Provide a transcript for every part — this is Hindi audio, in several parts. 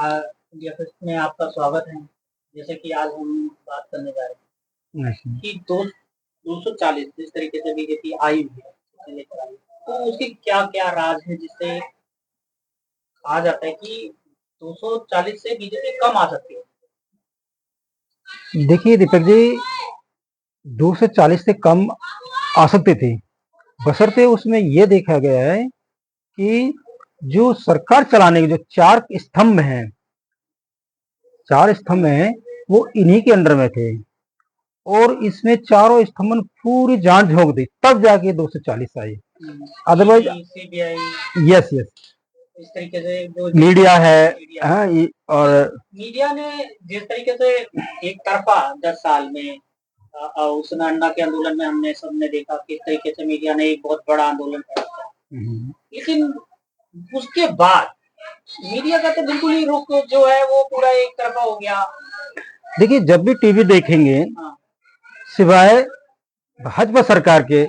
इंडिया फर्स्ट में आपका स्वागत है। जैसे कि आज हम बात करने जा रहे हैं कि 240 जिस तरीके से बीजेपी आई हुई है, लेकर आई, तो उसके क्या-क्या राज है जिससे कहा जाता है कि 240 से बीजेपी कम आ सकती है? देखिए दीपक जी, 240 से कम आ सकती थी, बशर्ते उसमें ये देखा गया है कि जो सरकार चलाने के जो चार स्तंभ हैं, वो इन्हीं के अंडर में थे और इसमें चारों स्तंभ ने पूरी जान झोंक दी, तब जाके 240 आई। अदरवाइज सीबीआई, यस यस, इस तरीके से जो मीडिया है, मीडिया हाँ, और मीडिया ने जिस तरीके से एक तरफा 10 साल में उस अन्ना के आंदोलन में हमने सबने देखा किस तरीके से मीडिया ने एक बहुत बड़ा आंदोलन किया, लेकिन उसके बाद मीडिया का तो बिल्कुल ही रुख जो है वो पूरा एक तरफा हो गया। देखिए, जब भी टीवी देखेंगे, हाँ, सिवाय भाजपा सरकार के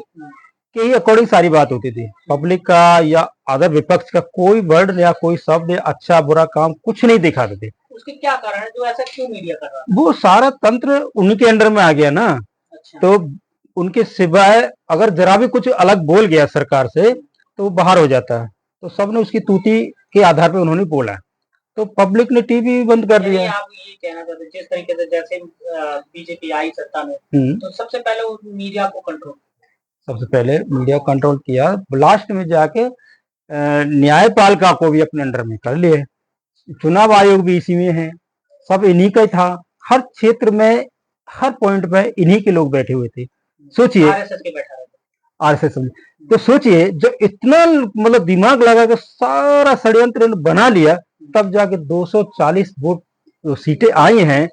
ही अकॉर्डिंग सारी बात होती थी। पब्लिक का या अदर विपक्ष का कोई वर्ड या कोई शब्द या अच्छा बुरा काम कुछ नहीं दिखाते थे। उसके क्या कारण है जो ऐसा क्यों मीडिया कर रहा है? वो सारा तंत्र उनके अंडर में आ गया ना। अच्छा। तो उनके सिवाय अगर जरा भी कुछ अलग बोल गया सरकार से तो वो बाहर हो जाता है। तो सबने उसकी तूती के आधार पर उन्होंने बोला, तो पब्लिक ने टीवी बंद कर दिया। आप ये कहना चाहते जिस तरीके से जैसे बीजेपी आई सत्ता में, तो सबसे पहले वो मीडिया को कंट्रोल, सबसे पहले मीडिया कंट्रोल किया, लास्ट में जाके न्यायपालिका को भी अपने अंडर में कर लिए। चुनाव आयोग भी इसी में है, सब इन्हीं का ही था। हर क्षेत्र में हर पॉइंट पे इन्हीं के लोग बैठे हुए थे। सोचिए, आरएसएस के बैठा रहता, आरएसएस में, तो सोचिए जो इतना मतलब दिमाग लगा के सारा षड्यंत्र बना लिया, तब जाके 240 वोट सीटें आई हैं।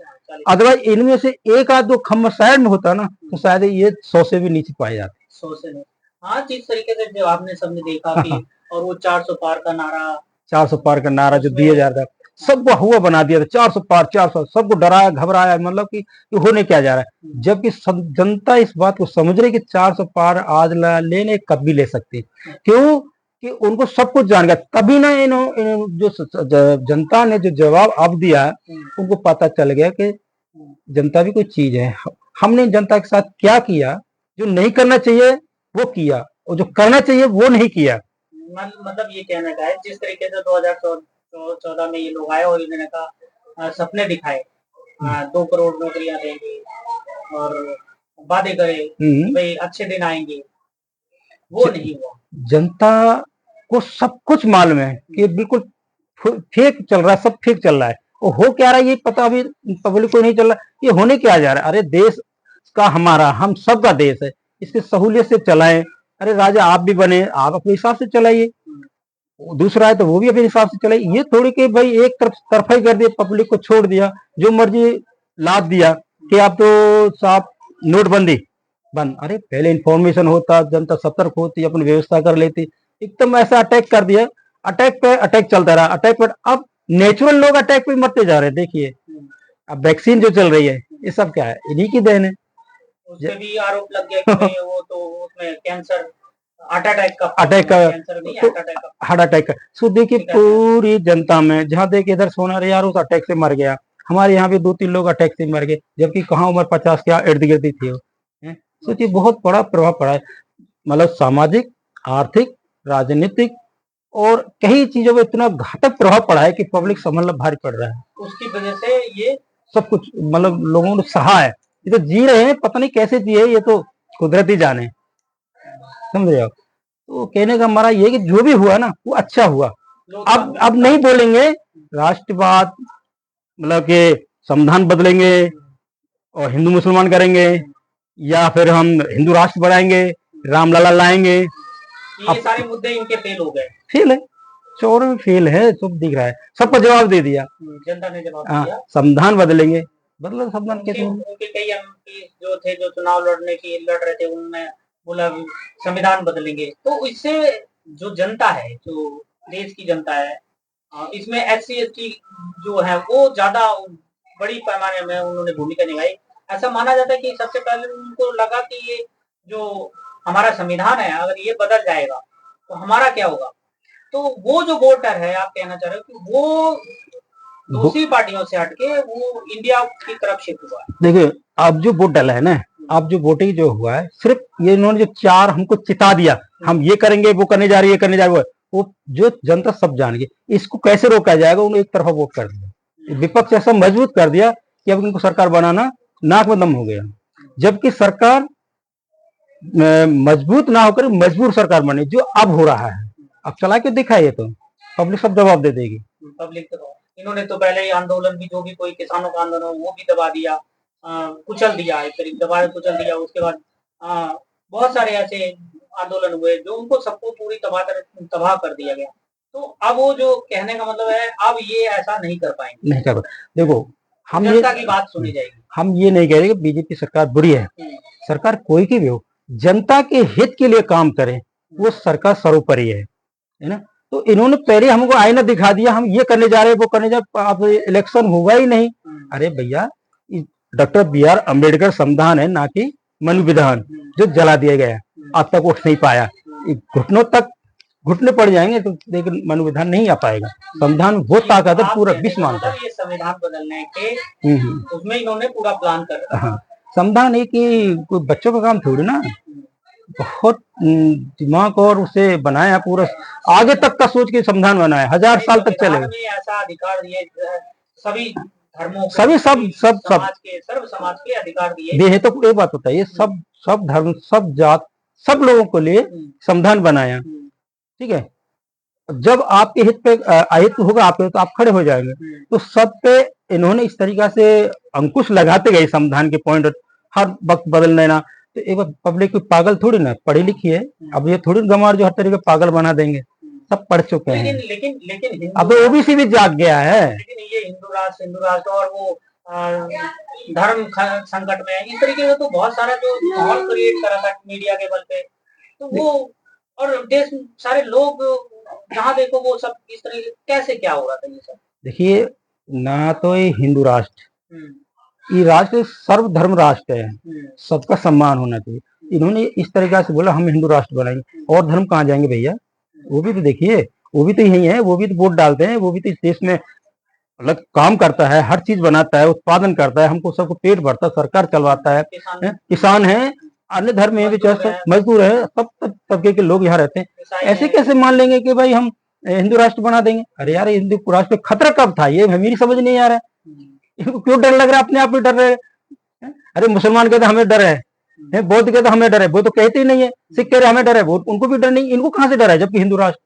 अदरवाइज इनमें से एक आध दो खम्मा साइड में होता ना तो शायद ये 100 से भी नीचे पाए जाते। 100 से नहीं। हाँ, जिस तरीके से जो आपने सबने देखा कि और वो 400 पार का नारा, 400 पार का नारा जो दिया जा रहा था, सबको हुआ बना दिया था। 400 पार, 400, सबको डराया घबराया, मतलब कि होने क्या जा रहा है। जबकि सब जनता इस बात को समझ रही कि 400 पार आज लेने कभी ले सकते, क्यों कि उनको सब कुछ जान गया। तभी ना जो जनता ने जो जवाब अब दिया, उनको पता चल गया कि जनता भी कोई चीज है। हमने जनता के साथ क्या किया, जो नहीं करना चाहिए वो किया और जो करना चाहिए वो नहीं किया। मतलब ये कहने का है जिस तरीके से 2014 में ये लोग आए और इन्होंने कहा सपने दिखाए, 2 करोड़ नौकरियां देंगे और वादे करे कि भाई अच्छे दिन आएंगे, वो नहीं हुआ। जनता को सब कुछ मालूम है कि बिल्कुल फेक चल रहा है, सब फेक चल रहा है। और हो क्या रहा है ये पता अभी पब्लिक को नहीं चल रहा, ये होने क्या जा रहा है। अरे देश का हमारा हम सब का देश है, इसके सहूलियत से चलाएं। अरे राजा आप भी बने, आप अपने हिसाब से चलाइए, दूसरा है तो वो भी अपने हिसाब से चलाइए। ये थोड़ी कि भाई एक तरफा ही कर दिया, पब्लिक को छोड़ दिया, जो मर्जी लाद दिया कि आप तो साफ नोटबंदी बंद। अरे पहले इंफॉर्मेशन होता, जनता सतर्क होती, अपनी व्यवस्था कर लेती। एकदम ऐसा अटैक कर दिया, अटैक पे अटैक चलता रहा, अटैक पर अब नेचुरल लोग अटैक पे मरते जा रहे हैं। देखिए अब वैक्सीन जो चल रही है, ये सब क्या है, इन्हीं की देन है। उससे भी आरोप लग गया कि भाई वो तो उसमें कैंसर, हार्ट अटैक का, हार्ट अटैक का। सो देखिए पूरी जनता में जहाँ देखिए इधर सोना रे यार उस अटैक से मर गया, हमारे यहाँ भी 2-3 लोग अटैक से मर गए, जबकि कहाँ उम्र 50 के इर्द गिर्द ही थे। सोचिए बहुत बड़ा प्रभाव पड़ा है, मतलब सामाजिक, आर्थिक, राजनीतिक और कई चीजों में इतना घातक प्रभाव पड़ा है कि पब्लिक समझना भारी पड़ रहा है। उसकी वजह से ये सब कुछ मतलब लोगों ने सहा है। ये तो जी रहे हैं, पता नहीं कैसे जिए, ये तो कुदरती जाने, समझ रहे हो। तो कहने का हमारा ये कि जो भी हुआ ना वो अच्छा हुआ। अब नहीं बोलेंगे राष्ट्रवाद, मतलब कि संविधान बदलेंगे और हिंदू मुसलमान करेंगे, या फिर हम हिंदू राष्ट्र बनाएंगे, रामलला लाएंगे। ये सारे मुद्दे इनके फेल हो गए, फेल है, चौर में फेल है, सब दिख रहा है, सबको जवाब दे दिया, जनता ने जवाब दिया। संविधान बदलेंगे, बदला संविधान कैसे उनके कई एमपी जो थे जो चुनाव लड़ रहे थे, उनमें बोला संविधान बदलेंगे। तो इससे जो जनता है, जो देश की जनता है, इसमें एससी एसटी जो है वो ज्यादा बड़ी पैमाने में उन्होंने भूमिका निभाई। ऐसा माना जाता है कि सबसे पहले उनको लगा कि ये जो हमारा संविधान है अगर ये बदल जाएगा तो हमारा क्या होगा। तो वो जो वोटर है, आप कहना चाह रहे हो कि वो दूसरी पार्टियों से हटके वो इंडिया की तरफ शिफ्ट हुआ। देखिए, अब जो वोट डाला है ना, अब जो वोटिंग जो हुआ है, सिर्फ ये इन्होंने जो 4 हमको चिता दिया, हम ये करेंगे, वो करने जा रही है, करने जा रही है, वो जो जनता सब जान गई। इसको कैसे रोका जाएगा? उन्होंने एक तरफा वोट कर दिया, विपक्ष ऐसा मजबूत कर दिया कि अब इनको सरकार बनाना नाक में दम हो गया। जबकि सरकार मजबूत ना होकर मजबूर सरकार बनी, जो अब हो रहा है। अब चला के दिखाइए तो पब्लिक सब जवाब दे देगी। पब्लिक तो इन्होंने तो पहले ही आंदोलन भी, जो भी कोई किसानों का आंदोलन हो, वो भी दबा दिया, कुचल दिया, एक तरीके दबा कुचल दिया। उसके बाद बहुत सारे ऐसे आंदोलन हुए जो उनको सबको पूरी तबाह कर दिया गया। तो अब वो जो कहने का मतलब है, अब ये ऐसा नहीं कर पाएंगे। नहीं कर देखो, हम जनता की बात सुनी जाएगी। हम ये नहीं कह रहे कि बीजेपी सरकार बुरी है। सरकार कोई की भी हो, जनता के हित के लिए काम करे, वो सरकार सर्वोपरि है ना। तो इन्होंने पहले हमको आईना दिखा दिया, हम ये करने जा रहे हैं, वो करने जा रहे, अब इलेक्शन हुआ ही नहीं। अरे भैया, डॉक्टर बी.आर. अम्बेडकर संविधान है, ना कि मनु विधान, जो जला दिया गया, अब तक उठ नहीं पाया। घुटनों तक घुटने पड़ जाएंगे तो, लेकिन मनु विधान नहीं आ पाएगा। संविधान वो ताकत है, पूरा विश्व मानता है। ये संविधान बदलने के उसमें इन्होंने पूरा प्लान कर रखा। हाँ, संविधान है कि कोई बच्चों का काम थोड़ी ना, बहुत दिमाग और उसे बनाया, पूरा आगे तक का सोच के संविधान बनाया, 1000 साल तक चलेगा। ऐसा अधिकार दिए सभी धर्मों, सभी सब समाज के, सर्व समाज के अधिकार दिए है। तो एक बात बताइए, सब धर्म, सब जात, सब लोगों के लिए संविधान बनाया, ठीक है। जब आपके हित पे अहित होगा आपके, तो आप खड़े हो जाएंगे। तो सब पे इन्होंने इस तरीका से अंकुश लगाते गए संविधान के पॉइंट, हर वक्त बदल देना। तो एक बार पब्लिक पागल थोड़ी ना, पढ़ी लिखी है। अब ये थोड़ी गंवार जो हर तरीके पागल बना देंगे, सब पढ़ चुके हैं। लेकिन अब ओबीसी भी जाग गया है। लेकिन ये हिंदू राष्ट्र और वो धर्म संकट में, इस तरीके से तो बहुत सारा जो माहौल क्रिएट करा था मीडिया के बल पे, तो वो और देश सारे लोग जहाँ देखो वो सब इस तरीके, कैसे क्या हो रहा था ये सब। देखिए, ना तो ये हिंदू राष्ट्र, ये राष्ट्र सर्वधर्म राष्ट्र है, सबका सम्मान होना चाहिए। इन्होंने इस तरीके से बोला हम हिंदू राष्ट्र बनाएंगे, और धर्म कहाँ जाएंगे भैया? वो भी तो देखिए, वो भी तो यही है, वो भी तो वोट डालते हैं, वो भी तो इस देश में अलग काम करता है, हर चीज बनाता है, उत्पादन करता है, हमको सबको पेट भरता है, सरकार चलवाता है, किसान है, अन्य धर्म में भी मजदूर है, सब तबके के लोग यहाँ रहते हैं। ऐसे कैसे मान लेंगे कि भाई हम हिंदू राष्ट्र बना देंगे? अरे यार, हिंदू राष्ट्र पे खतरा कब था, ये मेरी समझ नहीं आ रहा है। इनको क्यों डर लग रहा है? अपने आप में डर रहे। अरे मुसलमान कहते हमें डर है, बौद्ध कहते हमें डर है, वो तो कहते ही नहीं है। सिख कह रहे हमें डर है, वो उनको भी डर नहीं, इनको कहाँ से डर है, जबकि हिंदू राष्ट्र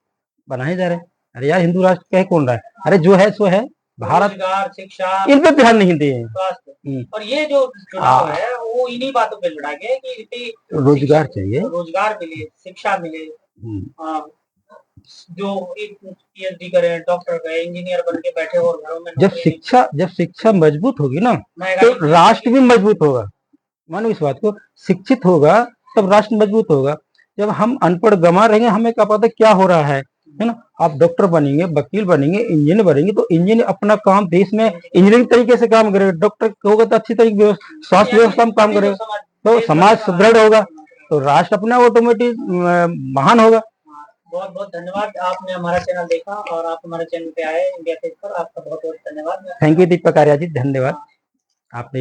बनाए जा रहे हैं। अरे यार, हिंदू राष्ट्र कह कौन रहा है? अरे जो है सो है, भारत, शिक्षा, इन पे ध्यान नहीं दिए। और ये जो चुनाव है वो इन्हीं बातों पे लड़ा गया कि रोजगार चाहिए, रोजगार मिले, शिक्षा मिले, जो पीएचडी करें, डॉक्टर करें, इंजीनियर बन के बैठे और घरों में। जब शिक्षा मजबूत होगी ना, तो राष्ट्र भी मजबूत होगा। मानो इस बात को, शिक्षित होगा तब राष्ट्र मजबूत होगा। जब हम अनपढ़ गंवा रहेंगे, हमें क्या पता क्या हो रहा है ना। आप डॉक्टर बनेंगे, वकील बनेंगे, इंजीनियर बनेंगे, तो इंजीनियर अपना काम देश में इंजीनियरिंग तरीके से काम करेगा। डॉक्टर होगा तो अच्छी तरीके स्वास्थ्य व्यवस्था में काम करेगा, तो समाज सुदृढ़ होगा, तो राष्ट्र अपना ऑटोमेटिक महान होगा। बहुत बहुत धन्यवाद, आपने हमारा चैनल देखा और आप हमारे चैनल पे आए इंडिया टेक पर, आपका बहुत बहुत धन्यवाद। थैंक यू दीपक आर्या जी, धन्यवाद। आपने